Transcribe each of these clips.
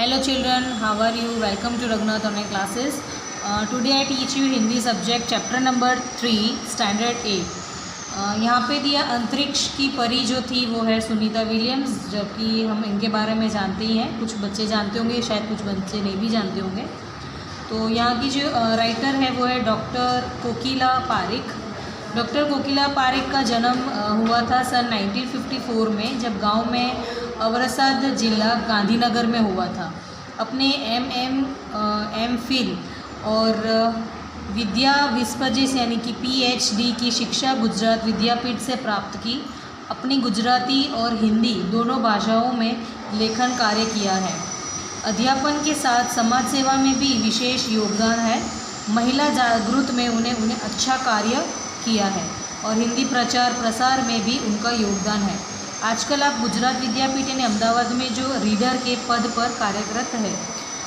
Hello children, how are you? Welcome to Raghunath online classes. Today I teach you Hindi subject chapter number 3 standard 8. यहाँ पे दिया अंतरिक्ष की परी जो थी वो है सुनीता विलियम्स, जबकि हम इनके बारे में जानते ही हैं। कुछ बच्चे जानते होंगे, शायद कुछ बच्चे नहीं भी जानते होंगे। तो यहाँ की जो राइटर है वो है डॉक्टर कोकिला पारिक। डॉक्टर कोकिला पारिक का जन्म हुआ था सन 1954 में, जब गांव में अवरसाद जिला गांधीनगर में हुआ था। अपने एम.फिल और विद्या विस्पजिस यानी कि PhD की शिक्षा गुजरात विद्यापीठ से प्राप्त की। अपनी गुजराती और हिंदी दोनों भाषाओं में लेखन कार्य किया है। अध्यापन के साथ समाज सेवा में भी विशेष योगदान है। महिला जागृति में उन्हें अच्छा कार्य किया है और हिंदी प्रचार प्रसार में भी उनका योगदान है। आजकल आप गुजरात विद्यापीठ यानी अहमदाबाद में जो रीडर के पद पर कार्यरत है।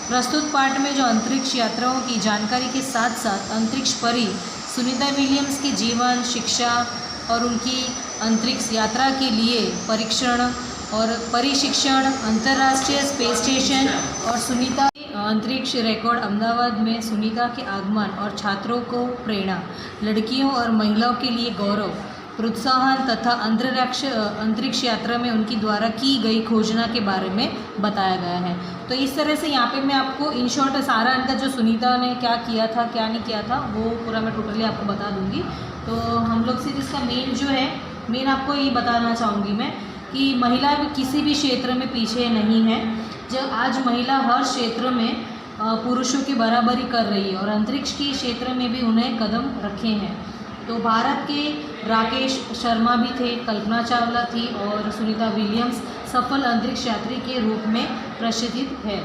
प्रस्तुत पाठ में जो अंतरिक्ष यात्राओं की जानकारी के साथ साथ अंतरिक्ष परी सुनीता विलियम्स के जीवन, शिक्षा और उनकी अंतरिक्ष यात्रा के लिए परीक्षण और परिशिक्षण, अंतर्राष्ट्रीय स्पेस स्टेशन और सुनीता अंतरिक्ष रिकॉर्ड, अहमदाबाद में सुनीता के आगमन और छात्रों को प्रेरणा, लड़कियों और महिलाओं के लिए गौरव, प्रोत्साहन तथा अंतरिक्ष यात्रा में उनकी द्वारा की गई खोजना के बारे में बताया गया है। तो इस तरह से यहाँ पे मैं आपको इन शॉर्ट सारा इनका जो सुनीता ने क्या किया था, क्या नहीं किया था, वो पूरा मैं टोटली आपको बता दूँगी। तो हम लोग सिर्फ इसका मेन आपको ये बताना चाहूँगी मैं कि महिला किसी भी क्षेत्र में पीछे नहीं है। जब आज महिला हर क्षेत्र में पुरुषों की बराबरी कर रही है और अंतरिक्ष के क्षेत्र में भी उन्हें कदम रखे हैं। तो भारत के राकेश शर्मा भी थे, कल्पना चावला थी और सुनीता विलियम्स सफल अंतरिक्ष यात्री के रूप में प्रसिद्ध है।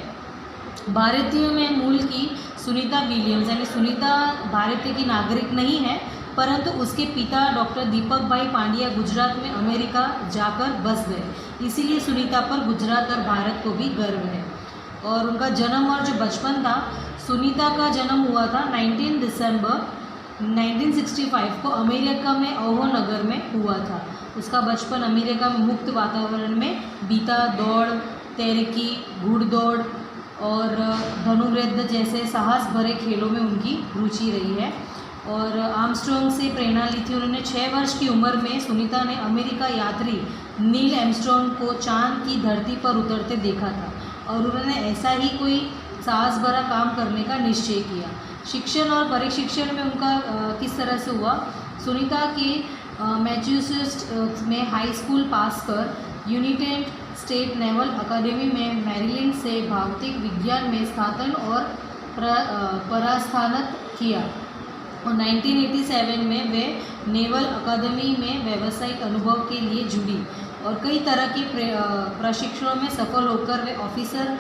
भारतीय में मूल की सुनीता विलियम्स यानी सुनीता भारतीय की नागरिक नहीं है, परंतु उसके पिता डॉक्टर दीपक भाई पांड्या गुजरात में अमेरिका जाकर बस गए। इसीलिए सुनीता पर गुजरात और भारत को भी गर्व है। और उनका जन्म और जो बचपन था, सुनीता का जन्म हुआ था 19 दिसंबर 1965 को अमेरिका में ओहो नगर में हुआ था। उसका बचपन अमेरिका में मुक्त वातावरण में बीता। दौड़, तैराकी, घुड़दौड़ और धनुर्विद्या जैसे साहस भरे खेलों में उनकी रुचि रही है। और आर्मस्ट्रॉन्ग से प्रेरणा ली थी उन्होंने। 6 वर्ष की उम्र में सुनीता ने अमेरिका यात्री नील आर्मस्ट्रॉन्ग को चांद की धरती पर उतरते देखा था और उन्होंने ऐसा ही कोई साहस भरा काम करने का निश्चय किया। शिक्षण और प्रशिक्षण में उनका किस तरह से हुआ। सुनीता की मैसेच्यूसेट्स में हाई स्कूल पास कर यूनाइटेड स्टेट नेवल अकादमी में मैरीलैंड से भौतिक विज्ञान में स्नातक और परास्नातक किया और 1987 में वे नेवल अकादमी में व्यावसायिक अनुभव के लिए जुड़ी और कई तरह के प्रशिक्षणों में सफल होकर वे ऑफिसर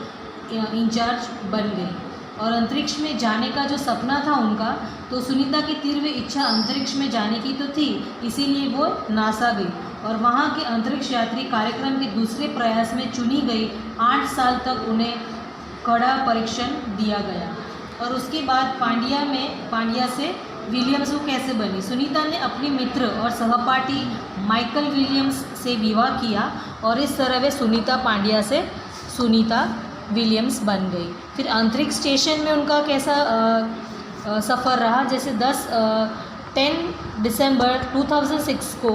इंचार्ज बन गई। और अंतरिक्ष में जाने का जो सपना था उनका, तो सुनीता की तीव्र इच्छा अंतरिक्ष में जाने की तो थी, इसीलिए वो नासा गई और वहाँ के अंतरिक्ष यात्री कार्यक्रम के दूसरे प्रयास में चुनी गई। 8 साल तक उन्हें कड़ा परीक्षण दिया गया और उसके बाद पांड्या से विलियम्स वो कैसे बनी। सुनीता ने अपने मित्र और सहपाठी माइकल विलियम्स से विवाह किया और इस तरह वे सुनीता पांड्या से सुनीता विलियम्स बन गई। फिर अंतरिक्ष स्टेशन में उनका कैसा सफ़र रहा। जैसे 10 दिसंबर 2006 को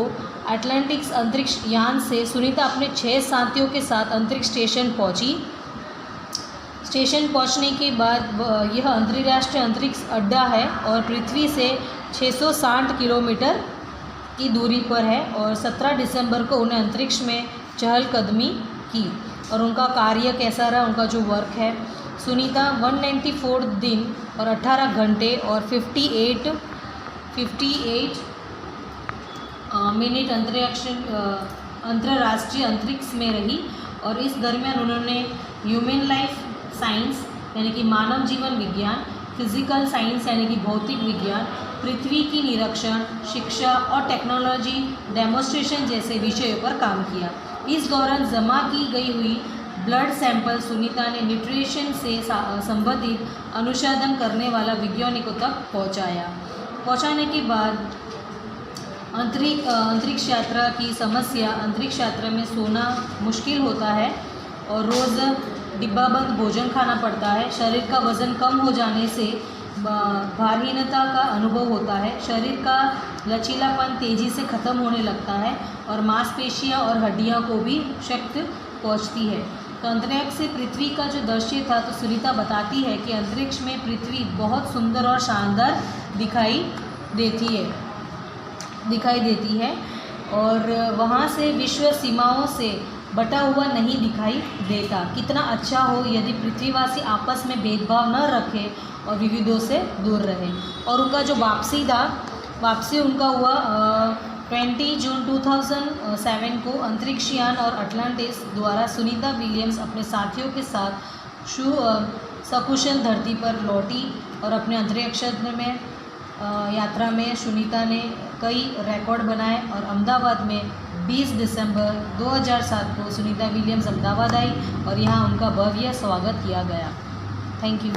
अटलांटिक्स अंतरिक्ष यान से सुनीता अपने 6 साथियों के साथ अंतरिक्ष स्टेशन पहुंची। स्टेशन पहुंचने के बाद यह अंतर्राष्ट्रीय अंतरिक्ष अड्डा है और पृथ्वी से 660 किलोमीटर की दूरी पर है और 17 दिसंबर को उन्हें अंतरिक्ष में चहलकदमी की। और उनका कार्य कैसा रहा, उनका जो वर्क है। सुनीता 194 दिन और 18 घंटे और 58 मिनट अंतर्राष्ट्रीय अंतरिक्ष में रही और इस दरमियान उन्होंने ह्यूमन लाइफ साइंस यानी कि मानव जीवन विज्ञान, फिजिकल साइंस यानी कि भौतिक विज्ञान, पृथ्वी की निरीक्षण, शिक्षा और टेक्नोलॉजी डेमोन्स्ट्रेशन जैसे विषयों पर काम किया। इस दौरान जमा की गई हुई ब्लड सैंपल सुनीता ने न्यूट्रिशन से संबंधित अनुसंधान करने वाला वैज्ञानिकों तक पहुंचाने के बाद अंतरिक्ष यात्रा की समस्या। अंतरिक्ष यात्रा में सोना मुश्किल होता है और रोज़ डिब्बाबंद भोजन खाना पड़ता है। शरीर का वज़न कम हो जाने से भारहीनता का अनुभव होता है। शरीर का लचीलापन तेज़ी से ख़त्म होने लगता है और मांसपेशियां और हड्डियां को भी शक्ति पहुंचती है। तो अंतरिक्ष से पृथ्वी का जो दृश्य था, तो सुनीता बताती है कि अंतरिक्ष में पृथ्वी बहुत सुंदर और शानदार दिखाई देती है और वहाँ से विश्व सीमाओं से बटा हुआ नहीं दिखाई देता। कितना अच्छा हो यदि पृथ्वीवासी आपस में भेदभाव न रखें और विविधों से दूर रहें। और उनका जो वापसी उनका हुआ 20 जून 2007 को अंतरिक्षयान और अटलांटिस द्वारा सुनीता विलियम्स अपने साथियों के साथ सकुशल धरती पर लौटी और अपने अंतरिक्ष में यात्रा में सुनीता ने कई रिकॉर्ड बनाए और अहमदाबाद में 20 दिसंबर 2007 को सुनीता विलियम्स अहमदाबाद आई और यहाँ उनका भव्य स्वागत किया गया। Thank you.